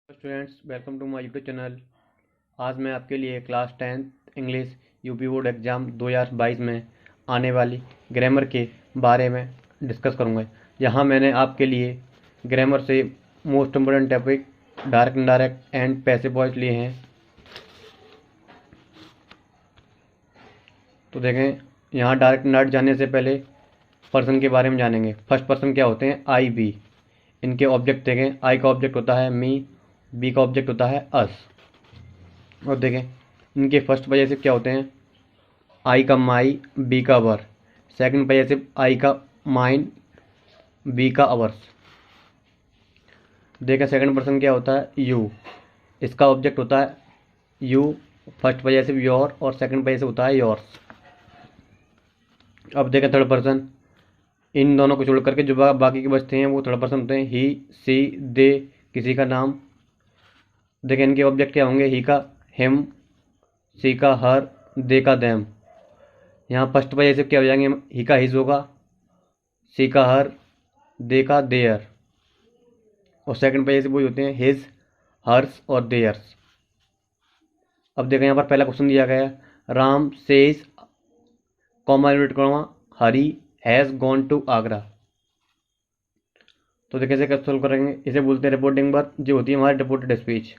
Students, welcome to my YouTube channel. आज मैं आपके लिए class 10th English UP board exam 2022 में आने वाली ग्रामर के बारे में डिस्कस करूंगा। यहाँ मैंने आपके लिए ग्रामर से most important topic direct, indirect and passive voice लिए हैं। तो देखें, यहाँ डायरेक्ट इनडायरेक्ट जानने से पहले पर्सन के बारे में जानेंगे। फर्स्ट पर्सन क्या होते हैं? आई, बी। इनके ऑब्जेक्ट देखें, आई का ऑब्जेक्ट होता है मी, बी का ऑब्जेक्ट होता है अस। और देखें इनके फर्स्ट पॉजेसिव क्या होते हैं? आई का माई, बी का अवर। सेकंड पॉजेसिव आई का माइन, बी का अवर्स। देखें सेकंड पर्सन क्या होता है? यू। इसका ऑब्जेक्ट होता है यू, फर्स्ट पॉजेसिव योर और सेकंड पॉजेसिव होता है योर्स। अब देखें थर्ड पर्सन, इन दोनों को छोड़ करके जो बाकी के बचते हैं वो थर्ड पर्सन होते हैं ही, सी, दे, किसी का नाम। देखें इनके ऑब्जेक्ट क्या होंगे? ही का हिम, सी का हर, दे का देम। यहाँ फर्स्ट पॉजेसिव क्या हो जाएंगे? ही का हिज होगा, सी का हर, दे का देयर। और सेकंड पॉजेसिव वही होते हैं हिज, हर्स और देयर्स। अब देखें यहाँ पर पहला क्वेश्चन दिया गया है, Ram says Hari has gone to Agra. तो देखिए इसे कैसे सोल्व करेंगे? इसे बोलते हैं रिपोर्टिंग वर्ब, जो होती है हमारी रिपोर्टेड स्पीच।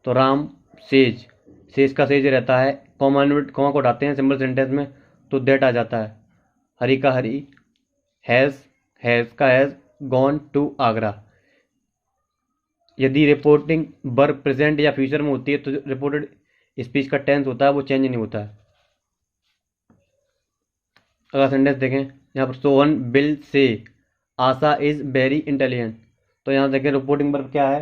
तो राम सेज, सेज का सेज रहता है, कॉमा को हटाते हैं सिंपल सेंटेंस में तो दैट आ जाता है। हरी का हरी, हैज़ का हैज़ गॉन टू आगरा। यदि रिपोर्टिंग वर्ब प्रेजेंट या फ्यूचर में होती है तो रिपोर्टेड स्पीच का टेंस होता है वो चेंज नहीं होता है। अगला सेंटेंस देखें, यहाँ पर सोहन बिल से आशा इज वेरी इंटेलिजेंट। तो यहाँ देखें रिपोर्टिंग वर्ब क्या है?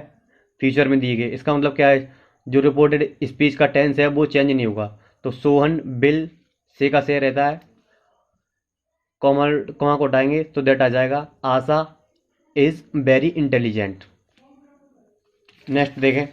फ्यूचर में दिए गए। इसका मतलब क्या है? जो रिपोर्टेड स्पीच का टेंस है वो चेंज नहीं होगा। तो सोहन बिल से का से रहता है, कॉमा को हटाएंगे तो दैट आ जाएगा, आशा इज वेरी इंटेलिजेंट। नेक्स्ट देखें,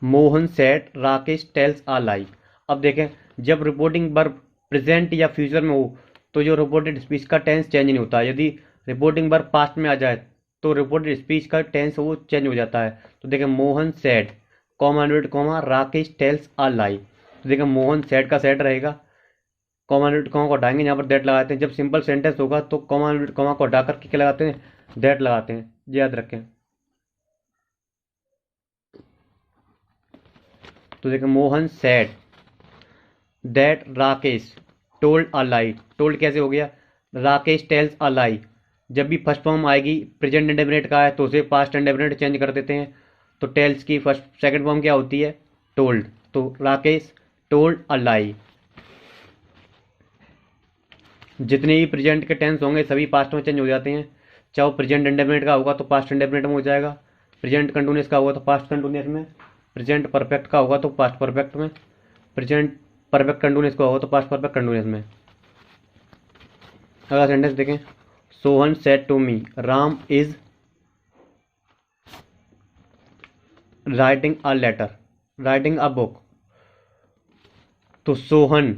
Mohan set Rakesh tells a लाई। अब देखें जब रिपोर्टिंग वर्ब प्रेजेंट या फ्यूचर में हो तो जो रिपोर्टेड स्पीच का टेंस चेंज नहीं होता। यदि रिपोर्टिंग वर्ब पास्ट में आ जाए तो रिपोर्टेड स्पीच का टेंस वो चेंज हो जाता है। तो देखें Mohan said comma Rakesh tells a lie. तो देखें मोहन सेड का सेड रहेगा, कॉमा को हटाएंगे, यहाँ पर दैट लगाते हैं। जब सिंपल सेंटेंस होगा तो कॉमा को हटा करके क्या लगाते हैं? दैट लगाते हैं, याद रखें। तो देखें Mohan said that Rakesh told a lie. Told कैसे हो गया? राकेश टेल्स अ लाई। जब भी फर्स्ट फॉर्म आएगी प्रेजेंट इंडेफिनिट का है तो उसे पास्ट इंडेफिनिट चेंज कर देते हैं। तो टेल्स की फर्स्ट सेकंड फॉर्म क्या होती है? टोल्ड। तो राकेश टोल्ड अ लाई। जितने भी प्रेजेंट के टेंस होंगे सभी पास्ट में चेंज हो जाते हैं। चाहे वो प्रेजेंट इंडेफिनिट का होगा तो पास्ट इंडेफिनिट में हो जाएगा, प्रेजेंट कंटिन्यूस का होगा तो पास्ट कंटिन्यूस में, प्रेजेंट परफेक्ट का होगा तो पास्ट परफेक्ट में, प्रेजेंट परफेक्ट कंटिन्यूस का होगा तो पास्ट परफेक्ट कंटिन्यूस में। अगला सेंटेंस देखें, Sohan said to me Ram is writing a letter, writing a book. तो सोहन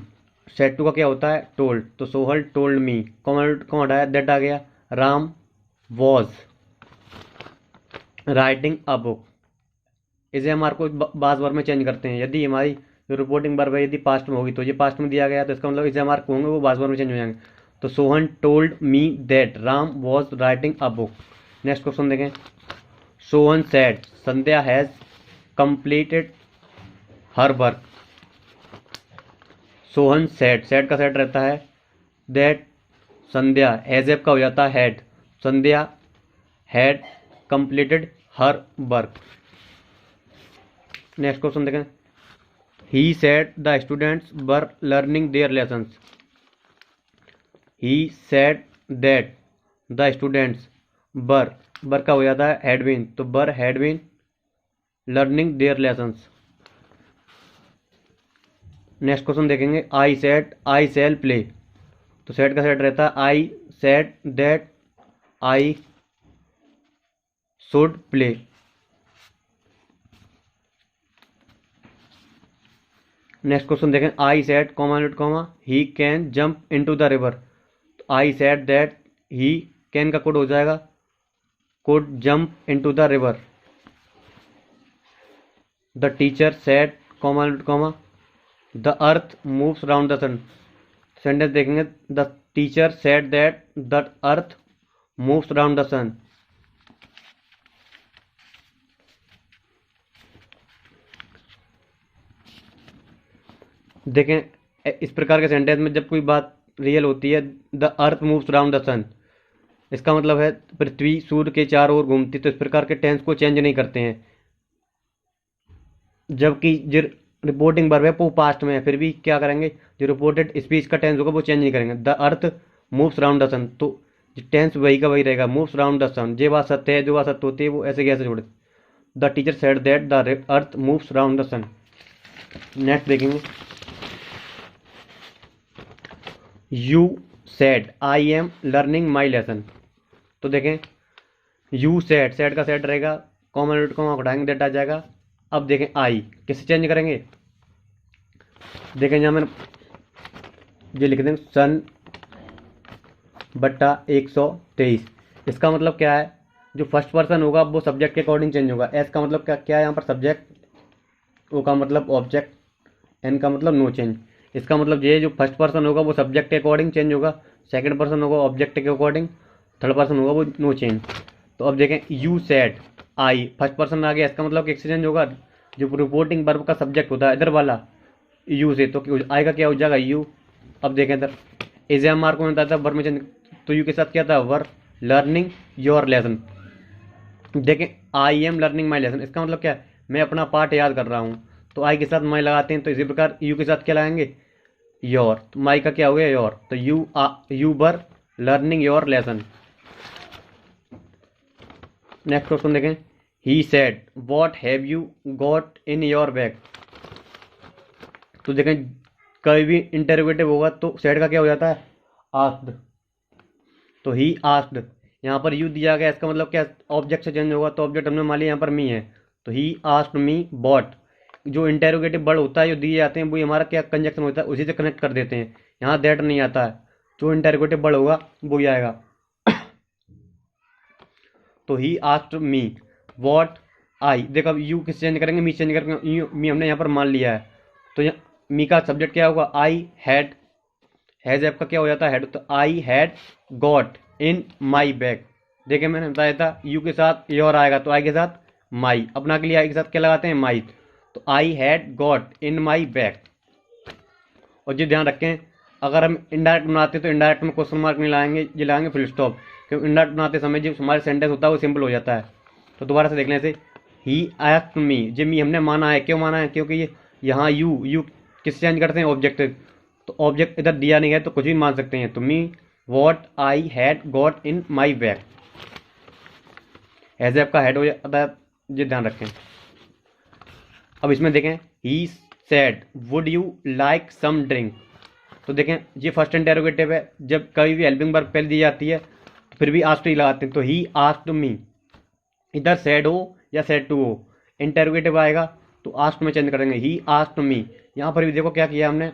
सेड टू का क्या होता है? टोल्ड। तो सोहन टोल्ड मी, कौन हटाया? दैट आ गया। Ram was writing a book. इसे हम को बास वर्ब में चेंज करते हैं। यदि हमारी जो रिपोर्टिंग वर्ब है यदि पास्ट में होगी तो ये पास्ट में दिया गया तो इसका मतलब इसे मार्क होंगे वो बास वर्ब में चेंज हो जाएंगे। तो Sohan told me that Ram was writing a book. Next question देखें, Sohan said Sandhya has completed her work. Sohan said का सेड रहता है दैट संध्या हैज एफ का हो जाता है had, Sandhya had completed her work. Next question देखें, he said the students were learning their lessons। he said that the students were का हो जाता है had been, तो were had been learning their lessons। Next question देखेंगे, I said I shall play। तो said का said रहता है I said that I should play। Next question देखें, I said comma comma he can jump into the river. तो I said that he can का could हो जाएगा could jump into the river. The teacher said comma the earth moves round the sun. Sentence देखेंगे, the teacher said that the earth moves round the sun. देखें इस प्रकार के sentence में जब कोई बात रियल होती है, the earth moves round the sun, इसका मतलब है पृथ्वी सूर्य के चारों ओर घूमती। तो इस प्रकार के टेंस को चेंज नहीं करते हैं। जबकि जो रिपोर्टिंग वर्ब है वो पास्ट में है, फिर भी क्या करेंगे, जो रिपोर्टेड स्पीच का टेंस होगा वो चेंज नहीं करेंगे। The earth moves round the sun, तो टेंस वही का वही रहेगा, मूव्स राउंड द सन। ये बात सत्य है, जो बात सत्य होती है वो ऐसे कैसे छोड़े। The teacher said that the earth moves round the sun. Next देखेंगे, you said I am learning my lesson. तो देखें, यू सेड का सेड रहेगा, कॉमन रूट को हटाएंगे, दैट आ जाएगा। अब देखें आई किससे चेंज करेंगे, देखें यहाँ मैंने ये लिख देंगे सन बट्टा 123। इसका मतलब क्या है, जो फर्स्ट पर्सन होगा वो सब्जेक्ट के अकॉर्डिंग चेंज होगा। एस का मतलब क्या है यहाँ पर सब्जेक्ट, ओ का मतलब ऑब्जेक्ट, एन का मतलब नो चेंज। इसका मतलब ये जो फर्स्ट पर्सन होगा वो सब्जेक्ट के अकॉर्डिंग चेंज होगा, सेकंड पर्सन होगा ऑब्जेक्ट के अकॉर्डिंग, थर्ड पर्सन होगा वो नो चेंज। तो अब देखें, you said I first person आ गया, इसका मतलब कि एक्सचेंज होगा। जो रिपोर्टिंग वर्ब का सब्जेक्ट होता है इधर वाला यू से, तो आई का क्या हो जाएगा यू। अब देखें इधर एग्जाम मार्क में बताया था वर्ब में चेंज, तो यू के साथ क्या था वर्ब लर्निंग योर लेसन। देखें I am learning my lesson, इसका मतलब क्या है, मैं अपना पाठ याद कर रहा हूँ। तो आई के साथ माई लगाते हैं, तो इसी प्रकार यू के साथ क्या लगाएंगे योर। तो माई का क्या हो गया योर, तो you were learning your lesson. Next question देखें, he said what have you got in your bag. तो देखें कभी भी इंटरोगेटिव होगा तो सेड का क्या हो जाता है आस्क्ड। तो ही आस्क्ड, यहाँ पर यू दिया गया, इसका मतलब क्या ऑब्जेक्ट से चेंज होगा, तो ऑब्जेक्ट हमने मान लिया यहाँ पर मी है, तो ही आस्क्ड मी बॉट। जो इंटेरोगेटिव वर्ड होता है जो दिए जाते हैं वो हमारा क्या कंजक्शन होता है, उसी से कनेक्ट कर देते हैं। यहाँ दैट नहीं आता है, जो इंटेरोगेटिव वर्ड होगा वो ही आएगा। तो he asked me what I, देखो अब यू किस चेंज करेंगे, मी चेंज करेंगे, मी हमने यहाँ पर मान लिया है। तो यहाँ मी का सब्जेक्ट क्या होगा आई हैड, हैज आपका क्या हो जाता है हेड, तो आई had got in my bag. देखिए मैंने बताया था यू के साथ योर आएगा, तो आई के साथ माई, अपना के लिए आई के साथ क्या लगाते हैं माई। तो आई had got in my bag. और ये ध्यान रखें, अगर हम इनडायरेक्ट बनाते हैं तो इनडायरेक्ट में क्वेश्चन मार्क नहीं लाएंगे, ये लगाएंगे फुल स्टॉप, क्योंकि इनडायरेक्ट बनाते समय जो हमारे सेंटेंस होता है वो सिंपल हो जाता है। तो दोबारा से देख लें, से ही आस्क्ड मी, जे मी हमने माना है, क्यों माना है, क्योंकि ये यहाँ यू किस चेंज करते हैं ऑब्जेक्ट, तो ऑब्जेक्ट इधर दिया नहीं है तो कुछ भी मान सकते हैं। तो me what I had got in my bag, as आपका हेड हो जाता है, ये ध्यान रखें। अब इसमें देखें, he said would you like some drink. तो देखें ये फर्स्ट इंटेरोगेटिव है, जब कभी भी हेल्पिंग वर्ब पहले दी जाती है तो फिर भी आस्क्ड ही लगाते हैं। तो ही आस्क्ड मी, इधर सेड हो या सेड टू हो, इंटेरोगेटिव आएगा तो आस्क्ड में चेंज करेंगे, ही आस्क्ड मी। यहाँ पर भी देखो क्या किया हमने,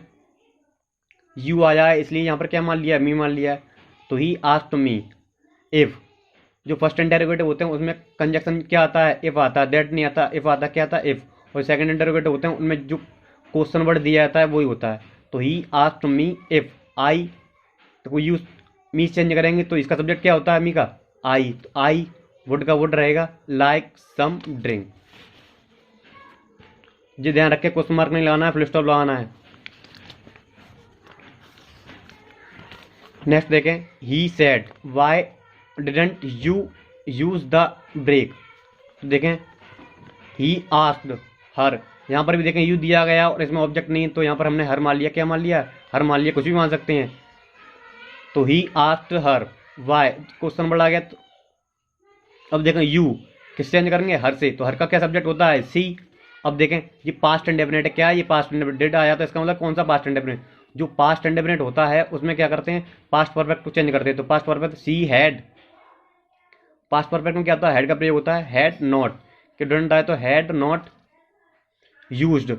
यू आया है इसलिए यहाँ पर क्या मान लिया, मी मान लिया है। तो ही आस्क्ड मी इफ, जो फर्स्ट इंटेरोगेटिव होते हैं उसमें कंजक्शन क्या आता है इफ आता है, दैट नहीं आता, इफ आता क्या आता है इफ। और सेकंड इंटेरोगेटिव होते हैं उनमें जो क्वेश्चन वर्ड दिया जाता है वही होता है। तो he asked me if I, तो यू मी चेंज करेंगे तो इसका सब्जेक्ट क्या होता है मी का आई, तो आई वुड का वुड रहेगा लाइक सम ड्रिंक। जी ध्यान रखें, क्वेश्चन मार्क नहीं लगाना है, फुल स्टॉप लगाना है। नेक्स्ट देखें, he said why didn't you use the brake. देखें ही आस्क्ड हर, यहाँ पर भी देखें यू दिया गया और इसमें ऑब्जेक्ट नहीं, तो यहाँ पर हमने हर मान लिया, क्या मान लिया हर मान लिया, कुछ भी मान सकते हैं। तो ही आस्क्ड हर वाई, क्वेश्चन बढ़ आ गया। तो अब देखें यू किस चेंज करेंगे हर से, तो हर का क्या सब्जेक्ट होता है सी। अब देखें ये पास्ट इंडेफिनिट है, क्या है ये पास्ट इंडेफिनिट, डेट आया तो इसका मतलब कौन सा पास्ट इंडेफिनिट, जो पास्ट इंडेफिनिट होता है उसमें क्या करते हैं पास्ट परफेक्ट को चेंज करते हैं। तो past perfect she had, past perfect में क्या होता है हैड का प्रयोग होता है, हैड नॉट, कि डिडंट आए तो हैड नॉट यूज्ड,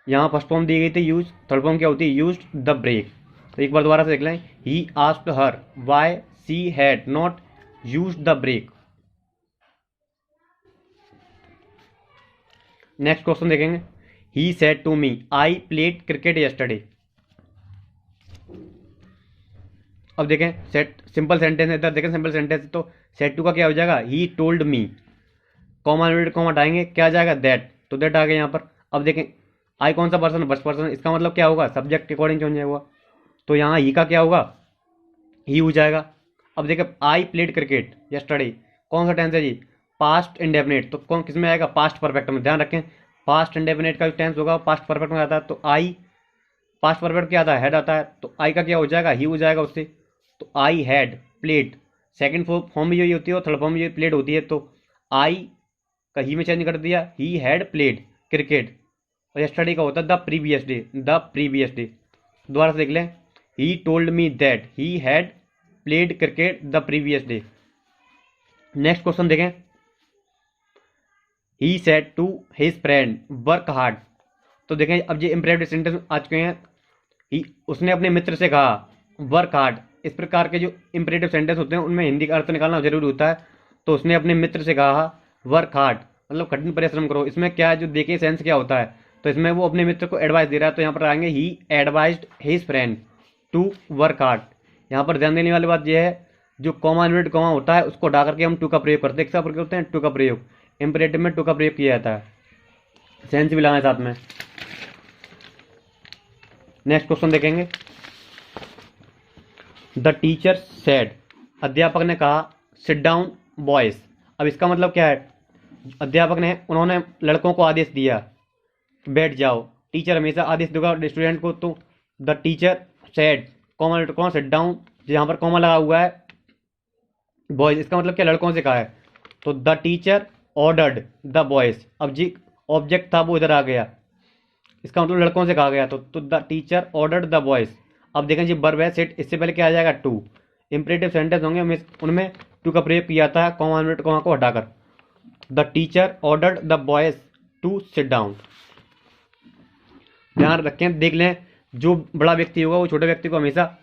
यहाँ फर्स्ट फॉर्म दी गई थी यूज, थर्ड फॉर्म क्या होती है यूज द ब्रेक। तो एक बार दोबारा से देख लें, he asked her why she had not use the brake. Next question देखेंगे, he said to me I played cricket yesterday. अब देखें सेट सिंपल सेंटेंस है, इधर देखें सिंपल सेंटेंस, तो सेट टू का क्या हो जाएगा, he told me, comma comma हटाएंगे क्या आ जाएगा दैट, तो दैट आ गया यहाँ पर। अब देखें आई कौन सा पर्सन, फर्स्ट पर्सन, इसका मतलब क्या होगा सब्जेक्ट के अकॉर्डिंग चेंज होगा, तो यहाँ ही का क्या होगा ही हो जाएगा। अब देखें आई प्लेड क्रिकेट यस्टरडे, कौन सा टेंस है जी, पास्ट इंडेफिनिट, तो कौन किस में आएगा पास्ट परफेक्ट में, ध्यान रखें पास्ट इंडेफिनिट का जो टेंस होगा पास्ट परफेक्ट में आता है, तो आई पास्ट परफेक्ट क्या आता है हेड आता है, तो आई का क्या हो जाएगा ही हो जाएगा उससे, तो I had played, second form में यही होती है और थर्ड फॉर्म में ये प्लेड होती है, तो आई का ही में चेंज कर दिया, ही हैड प्लेड क्रिकेट, और यस्टरडे का होता है the previous day, the previous day. दोबारा से देख लें, he told me that he had played cricket the previous day. Next question देखें, he said to his friend work hard. तो देखें अब ये इंपरेटिव सेंटेंस आ चुके हैं, उसने अपने मित्र से कहा वर्क हार्ड। इस प्रकार के जो इंपरेटिव सेंटेंस होते हैं उनमें हिंदी का अर्थ निकालना जरूरी होता है, तो उसने अपने मित्र से कहा वर्क हार्ड मतलब कठिन परिश्रम करो। इसमें क्या है जो देखिए सेंस क्या होता है, तो इसमें वो अपने मित्र को एडवाइस दे रहा है, तो यहाँ पर आएंगे he advised his friend to work hard. यहाँ पर ध्यान देने वाली बात यह है जो कॉमा इन्वर्टेड कॉमा होता है उसको हटा करके हम टू का प्रयोग करते हैं, किसका प्रयोग करते हैं टू का प्रयोग, इंपरेटिव में टू का प्रयोग किया जाता है, सेंस भी लगाए साथ में। नेक्स्ट क्वेश्चन देखेंगे, द टीचर सेड, अध्यापक ने कहा सिट डाउन बॉयज। अब इसका मतलब क्या है, अध्यापक ने उन्होंने लड़कों को आदेश दिया बैठ जाओ, टीचर हमेशा आदेश देगा स्टूडेंट को, तो the teacher said comma sit down, यहाँ पर कॉमा लगा हुआ है बॉयज, इसका मतलब क्या लड़कों से कहा है, तो the teacher ordered the boys. अब जी ऑब्जेक्ट था वो इधर आ गया, इसका मतलब लड़कों से कहा गया, तो the teacher ordered the boys. अब देखें जी वर्ब है सेट, इससे पहले क्या आ जाएगा टू, इंपरेटिव सेंटेंस होंगे उनमें टू का प्रयोग किया था कॉमा को हटाकर, the teacher ordered the boys to sit down. ध्यान रखें देख लें जो बड़ा व्यक्ति होगा वो छोटे व्यक्ति को हमेशा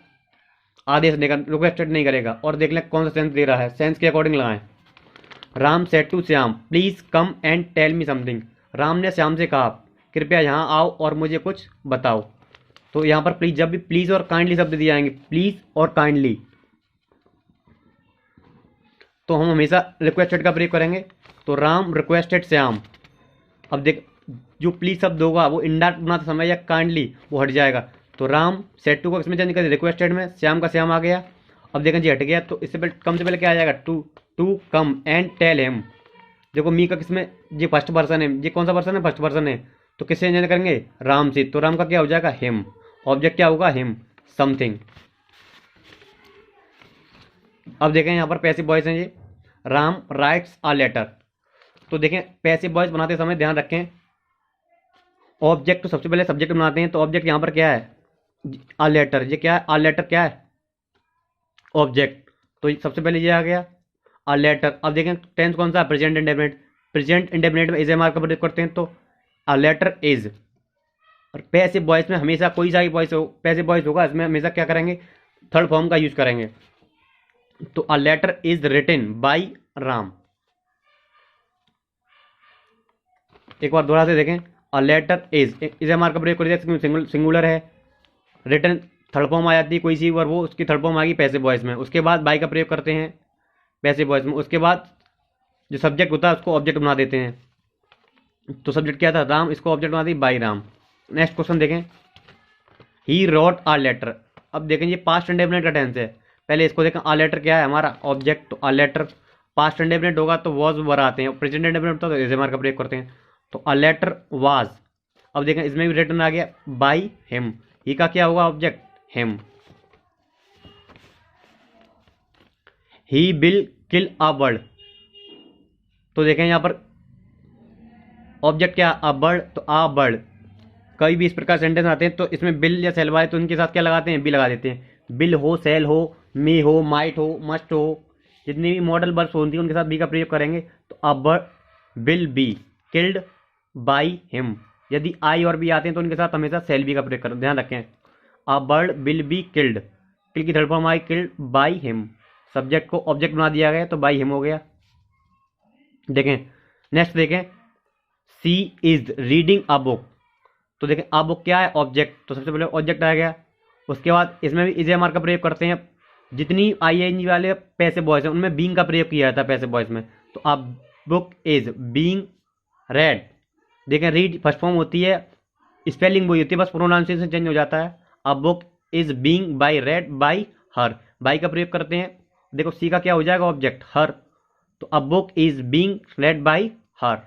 आदेश देगा, रिक्वेस्टेड नहीं करेगा। और देख लें कौन सा सेंस दे रहा है, सेंस के अकॉर्डिंग लगाएं। Ram said to Shyam please come and tell me something, Ram ने श्याम से कहा कृपया यहाँ आओ और मुझे कुछ बताओ। तो यहाँ पर प्लीज, जब भी प्लीज और काइंडली शब्द दिए जाएंगे, प्लीज और काइंडली, तो हम हमेशा रिक्वेस्टेड का प्रयोग करेंगे, तो राम रिक्वेस्टेड श्याम। अब देख जो प्लीज शब्द होगा वो इंडायरेक्ट बनाते समय या काइंडली वो हट जाएगा, तो राम सेड टू को किसमें चेंज कर दिया रिक्वेस्टेड में, श्याम का श्याम आ गया। अब देखें जी हट गया, तो इससे पहले कम से पहले क्या आ जाएगा to come and tell him. देखो मी का किसमें जी फर्स्ट पर्सन है, ये कौन सा पर्सन है फर्स्ट पर्सन है, तो किससे चेंज करेंगे राम से, तो राम का क्या हो जाएगा हिम, ऑब्जेक्ट क्या होगा हिम समथिंग। अब देखें यहाँ पर पैसिव वॉइस है ये, राम राइट्स अ लेटर। तो देखें पैसिव वॉइस बनाते समय ध्यान रखें ऑब्जेक्ट तो सबसे पहले सब्जेक्ट बनाते हैं, तो ऑब्जेक्ट यहाँ पर क्या है अ लेटर, ये क्या है अ लेटर क्या है ऑब्जेक्ट, तो सबसे पहले ये आ गया अ लेटर। अब देखें टेंस कौन सा है प्रेजेंट इंडेफिनिट, प्रेजेंट इंडेफिनिट में इज एम आर का प्रयोग करते हैं, तो अ लेटर इज। और पैसिव वॉइस में हमेशा कोई सा वॉइस हो पैसिव वॉइस होगा इसमें हमेशा क्या करेंगे थर्ड फॉर्म का यूज करेंगे, तो a letter is written by Ram. एक बार दोबारा से देखें a letter is am are का प्रयोग कर दिया, सिंगुलर है, रिटन थर्ड फॉर्म आ जाती है कोई सी और वो उसकी थर्ड फॉर्म आ गई पैसिव वॉइस में, उसके बाद बाय का प्रयोग करते हैं पैसिव वॉइस में, उसके बाद जो सब्जेक्ट होता है उसको ऑब्जेक्ट बना देते हैं, तो सब्जेक्ट क्या था राम, इसको ऑब्जेक्ट बना दी बाय राम। नेक्स्ट क्वेश्चन देखें, ही रोट आ लेटर। अब देखें ये पास्ट इंडेफिनिट का टेंस है, पहले इसको देखें आ लेटर क्या है हमारा ऑब्जेक्ट, तो आ लेटर पास्ट इंडेफिनिट होगा तो वॉज वर आते हैं, प्रेजेंट इंडेफिनिट होता है तो इज एम आर का प्रयोग करते हैं, तो आ लेटर वाज। अब देखें इसमें भी रिटर्न आ गया बाय हिम, ही का क्या होगा object him. He will kill a bird, तो देखें यहाँ पर ऑब्जेक्ट क्या अ बर्ड, तो आ बर्ड। कई भी इस प्रकार सेंटेंस आते हैं तो इसमें बिल या सेल वाले तो उनके साथ क्या लगाते हैं बी लगा देते हैं, बिल हो सेल हो मी हो माइट हो मस्ट हो, जितनी भी मॉडल वर्ब्स होती हैं उनके साथ बी का प्रयोग करेंगे, तो अ bird will be killed by him, यदि आई और बी आते हैं तो उनके साथ हमेशा शैल बी का प्रयोग करें, ध्यान रखें। A bird will be killed, kill की third form I killed by him, subject को ऑब्जेक्ट बना दिया गया तो बाई हिम हो गया। देखें नेक्स्ट देखें, सी इज रीडिंग अ बुक, तो देखें अ बुक क्या है, ऑब्जेक्ट, तो सबसे पहले ऑब्जेक्ट आ गया। उसके बाद इसमें भी इज एम आर का प्रयोग करते हैं। जितनी आई एन जी वाले पैसिव वॉइस हैं उनमें बीइंग का प्रयोग किया जाता है पैसिव वॉइस में, तो a book is being red. देखें रीड फर्स्ट फॉर्म होती है, स्पेलिंग वही होती है, बस प्रोनाउंसिएशन चेंज हो जाता है। अ book is being by red by her, by का प्रयोग करते हैं। देखो सी का क्या हो जाएगा, ऑब्जेक्ट हर, तो a book is being read by her.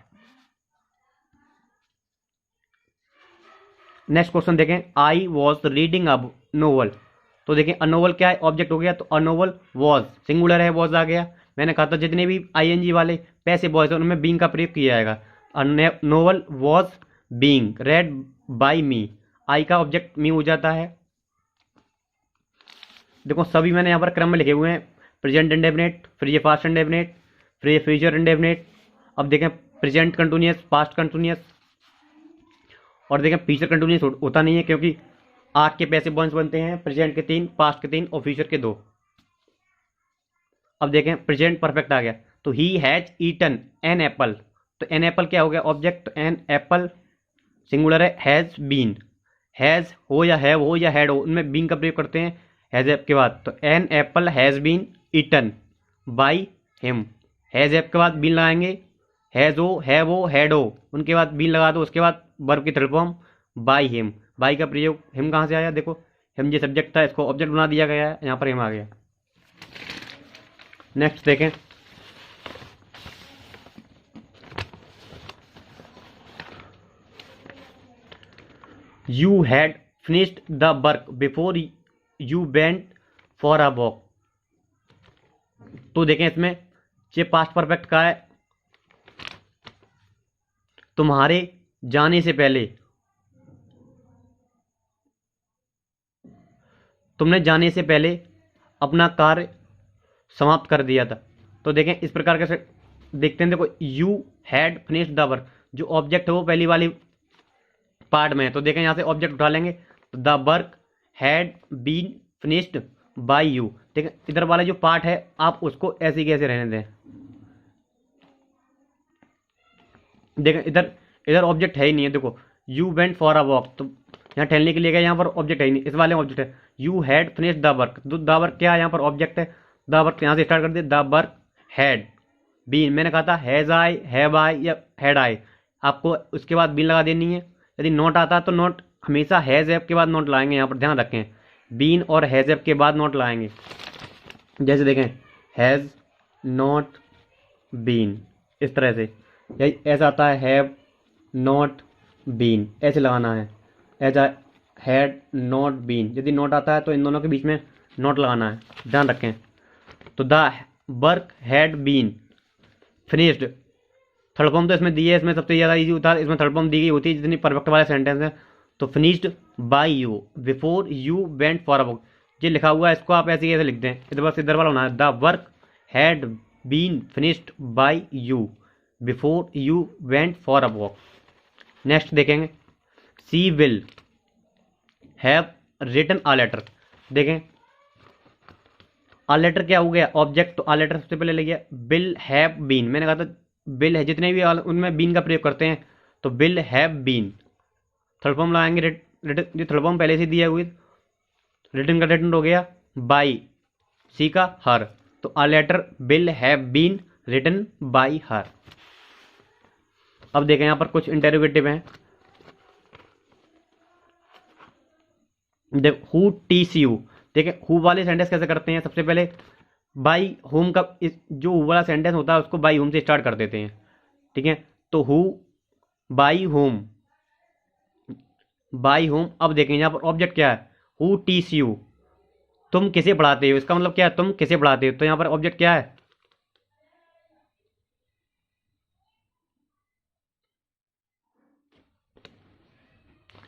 Next question देखें, I was reading a novel, तो देखें अ नोवल क्या है, ऑब्जेक्ट हो गया, तो अ नोवल वॉज सिंगुलर है, वॉज आ गया। मैंने कहा था जितने भी आईएनजी वाले पैसिव वॉइस है उनमें बीइंग का प्रयोग किया जाएगा। A novel was being read by me, I का ऑब्जेक्ट मी हो जाता है। देखो सभी मैंने यहाँ पर क्रम में लिखे हुए हैं, प्रेजेंट इंडेफिनिट, फिर ये पास्ट इंडेफिनिट, फिर ये फ्यूचर इंडेफिनिट। अब देखें प्रेजेंट कंटिन्यूअस, पास्ट कंटिन्यूअस, और देखें फ्यूचर कंटिन्यूअस होता नहीं है क्योंकि आठ के पैसिव वॉइस बनते हैं, प्रेजेंट के 3, पास्ट के 3 और फ्यूचर के 2। अब देखें प्रेजेंट परफेक्ट आ गया, तो he has eaten an apple, तो एन एप्पल क्या हो गया, ऑब्जेक्ट, एन एप्पल सिंगुलर है, हैज बीन, हैज हो या हैव हो या हैड हो उनमें बीन का प्रयोग करते हैं हैज एप के बाद, तो an apple has been eaten by him, has एप के बाद बीन लगाएंगे, हैज हो हैड हो उनके बाद बीन लगा दो, उसके बाद वर्ब की third form by him, by का प्रयोग, हिम कहाँ से आया, देखो हिम ये सब्जेक्ट था, इसको ऑब्जेक्ट बना दिया गया है, यहाँ पर हिम आ गया। नेक्स्ट देखें, you had finished the work before you went for a walk, तो देखें इसमें ये पास्ट परफेक्ट का है, तुम्हारे जाने से पहले, तुमने जाने से पहले अपना कार्य समाप्त कर दिया था। तो देखें इस प्रकार के देखते हैं, देखो you had finished the work, जो ऑब्जेक्ट है वो पहली वाली पार्ट में है, तो देखें यहाँ से ऑब्जेक्ट उठा लेंगे, तो the work had been finished by you. देखें इधर वाला जो पार्ट है आप उसको ऐसे कैसे रहने दें, देखें इधर इधर ऑब्जेक्ट है ही नहीं है, देखो you went for a walk, तो यहाँ ठहरने के लिए गया, यहाँ पर ऑब्जेक्ट है ही नहीं, इस वाले में ऑब्जेक्ट है। You had finished the work, तो द वर्क क्या है, यहाँ पर ऑब्जेक्ट है, द वर्क यहाँ से स्टार्ट कर दिया, द वर्क हैड बीन, मैंने कहा था हैज आई, हैव आई या हैड आई, आपको उसके बाद बीन लगा देनी है। यदि नोट आता तो नोट हमेशा हैज एप के बाद नोट लाएंगे, यहाँ पर ध्यान रखें, बीन और हैज एप के बाद नोट लाएंगे। जैसे देखें हैज नॉट बीन, इस तरह से, ऐसा आता है हैव नॉट बीन, ऐसे लगाना है, ऐसा हैड नॉट बीन, यदि नोट आता है तो इन दोनों के बीच में नोट लगाना है, ध्यान रखें। तो the work had been finished, third form तो इसमें दी है, इसमें सबसे ज़्यादा इजी होता है, इसमें थर्ड फॉर्म दी गई होती है जितनी परफेक्ट वाले सेंटेंस है। तो finished by you before you went for a walk, ये लिखा हुआ है, इसको आप ऐसे कैसे लिख दें, इधर बस इधर वाला होना है, the work had been finished by you before you went for a walk. Next देखेंगे, she will have written a letter, देखें अ लेटर क्या हो गया, ऑब्जेक्ट, तो अ लेटर सबसे पहले ले गया, बिल हैव बीन, मैंने कहा था बिल है जितने भी उनमें बीन का प्रयोग करते हैं, तो will have been, third form लगाएंगे, रिटन, जो थर्ड फॉर्म पहले से दिया हुई, रिटन का रिटन हो गया बाई, सी का हर, तो a letter will have been written by her. अब देखें यहाँ पर कुछ इंटेरोगेटिव हैं, देख हु टीच यू, देखें हु वाले सेंटेंस कैसे करते हैं, सबसे पहले बाई होम का जो हु वाला सेंटेंस होता है उसको बाई होम से स्टार्ट कर देते हैं, ठीक है, तो who by home, by home. अब देखें यहाँ पर ऑब्जेक्ट क्या है, हु टीच यू, तुम किसे पढ़ाते हो, इसका मतलब क्या है, तुम किसे पढ़ाते हो, तो यहाँ पर ऑब्जेक्ट क्या है,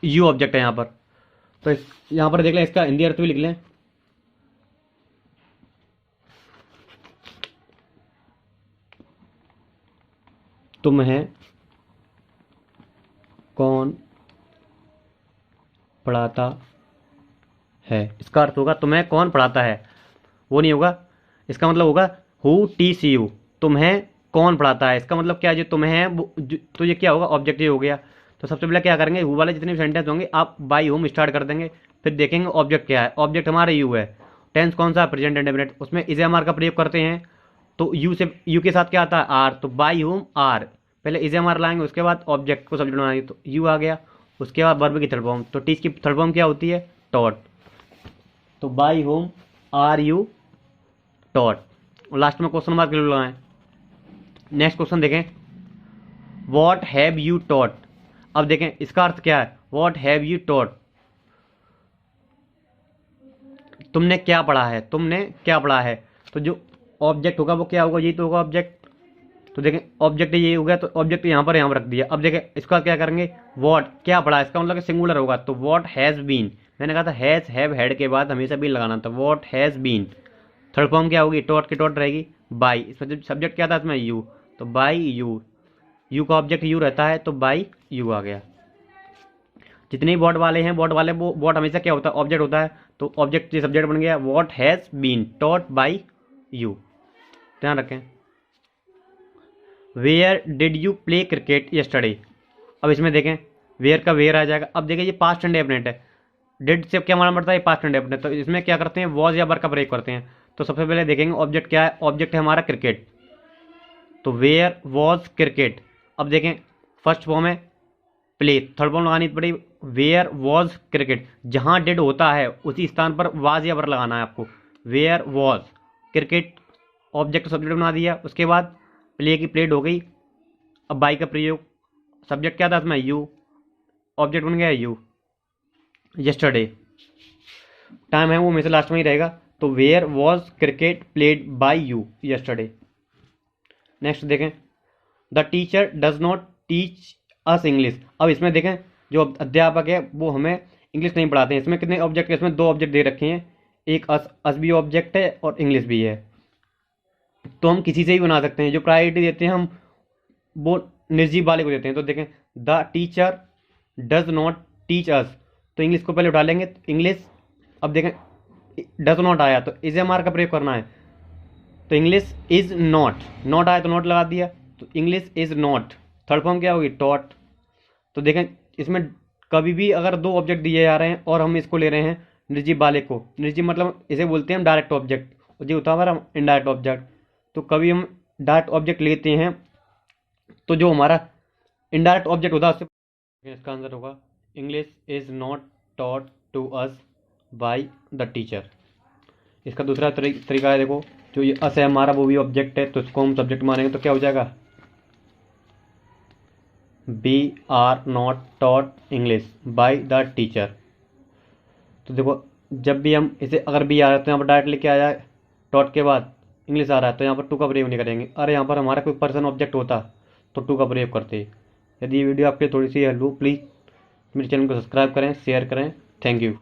यू ऑब्जेक्ट है यहाँ पर। तो यहाँ पर देख लें, इसका हिंदी अर्थ भी लिख लें, तुम्हें कौन पढ़ाता है, इसका अर्थ होगा तुम्हें कौन पढ़ाता है, वो नहीं होगा। इसका मतलब होगा हु टीच यू, तुम्हें कौन पढ़ाता है। इसका मतलब क्या है, जो तुम्हें है तो ये क्या होगा, ऑब्जेक्टिव हो गया। तो सबसे पहले क्या करेंगे, हु वाले जितने भी सेंटेंस होंगे आप बाई हुम स्टार्ट कर देंगे, फिर देखेंगे ऑब्जेक्ट क्या है। ऑब्जेक्ट हमारा यू है। टेंस कौन सा, प्रेजेंट इंडेफिनिट, उसमें इज एम आर का प्रयोग करते हैं। तो यू से यू के साथ क्या आता है, आर, तो बाई हुम आर, पहले इज एम आर लाएंगे, उसके बाद ऑब्जेक्ट को सब्जेक्ट बनाएंगे, तो यू आ गया। उसके बाद वर्ब की थर्ड फॉर्म, तो टीच की थर्ड फॉर्म क्या होती है, टॉट। तो by whom are you taught, और लास्ट में क्वेश्चन मार्क लगाएं। नेक्स्ट क्वेश्चन देखें, वॉट हैव यू टॉट। अब देखें इसका अर्थ क्या है, वॉट हैव यू टॉट, तुमने क्या पढ़ा है, तुमने क्या पढ़ा है। तो जो ऑब्जेक्ट होगा वो क्या होगा, ये तो होगा ऑब्जेक्ट। तो देखें ऑब्जेक्ट ये हो गया, तो ऑब्जेक्ट यहाँ पर रख दिया। अब देखें इसका क्या करेंगे, वॉट क्या पढ़ा है, इसका मतलब सिंगुलर होगा, तो वॉट हैज़ बीन। मैंने कहा था हैज़ हैव हैड के बाद हमेशा बीन लगाना था, what has been. Third form क्या होगी, टॉट की टॉट रहेगी, बाई। इसमें सब्जेक्ट क्या था इसमें, यू, तो बाई यू, यू का ऑब्जेक्ट यू रहता है, तो बाई यू आ गया। जितने भी बॉट वाले हैं, बॉट वाले वो बॉट हमेशा क्या होता है, ऑब्जेक्ट होता है। तो ऑब्जेक्ट ये सब्जेक्ट बन गया, what has been taught by you, ध्यान रखें। Where did you play cricket yesterday. अब इसमें देखें वेयर का वेयर आ जाएगा। अब देखें ये पास्ट इंडेफिनिट है, डिड से क्या मालूम पड़ता है, ये पास्ट इंडेफिनिट। तो इसमें क्या करते हैं, वॉज या वर का प्रयोग करते हैं। तो सबसे पहले देखेंगे ऑब्जेक्ट क्या है, ऑब्जेक्ट है हमारा क्रिकेट, तो वेयर वॉज क्रिकेट। अब देखें फर्स्ट फॉर्म है प्ले, थर्ड फॉर्म लगानी पड़ी, वेयर वॉज क्रिकेट। जहाँ डिड होता है उसी स्थान पर वाज या वर लगाना है आपको, where was cricket, object subject बना दिया। उसके बाद प्ले की प्लेड हो गई। अब बाई का प्रयोग, सब्जेक्ट क्या था इसमें, यू, ऑब्जेक्ट बन गया यू। यस्टरडे टाइम है वो हमेशा लास्ट में ही रहेगा, तो where was cricket played by you yesterday. Next देखें, the teacher does not teach us English. अब इसमें देखें जो अध्यापक है वो हमें इंग्लिश नहीं पढ़ाते हैं। इसमें कितने ऑब्जेक्ट है, इसमें दो ऑब्जेक्ट दे रखे हैं, एक अस भी ऑब्जेक्ट है और इंग्लिश भी है। तो हम किसी से ही बना सकते हैं, जो प्रायोरिटी देते हैं हम वो निर्जीव वाले को देते हैं। तो देखें the teacher does not teach अस, तो इंग्लिश को पहले उठा लेंगे, तो इंग्लिश। अब देखें डज नॉट आया तो इज एम आर का प्रयोग करना है, तो इंग्लिश इज नॉट, नॉट आया तो नॉट लगा दिया, तो English is not. Third form क्या होगी, टॉट। तो देखें इसमें कभी भी अगर दो ऑब्जेक्ट दिए जा रहे हैं और हम इसको ले रहे हैं निर्जीव वाले को, निर्जीव मतलब इसे बोलते हैं हम डायरेक्ट ऑब्जेक्ट, और ये होता है हमारा इनडायरेक्ट ऑब्जेक्ट। तो कभी हम डायरेक्ट ऑब्जेक्ट लेते हैं तो जो हमारा इनडायरेक्ट ऑब्जेक्ट होता है उससे, इसका आंसर होगा English is not taught to us by the teacher. इसका दूसरा तरीका है, देखो जो ये अस है हमारा वो भी ऑब्जेक्ट है, तो इसको हम सब्जेक्ट मानेंगे तो क्या हो जाएगा, we are not taught English by the teacher. तो देखो जब भी हम इसे अगर बी आ रहा है तो यहाँ पर डायरेक्ट लेके आ जाए, टॉट के बाद इंग्लिश आ रहा है तो यहाँ पर टू का प्रयोग नहीं करेंगे। अरे यहाँ पर हमारा कोई पर्सन ऑब्जेक्ट होता तो टू का प्रयोग करते। यदि ये वीडियो आपके थोड़ी सी हेल्प हो, प्लीज़ मेरे चैनल को सब्सक्राइब करें, शेयर करें। Thank you.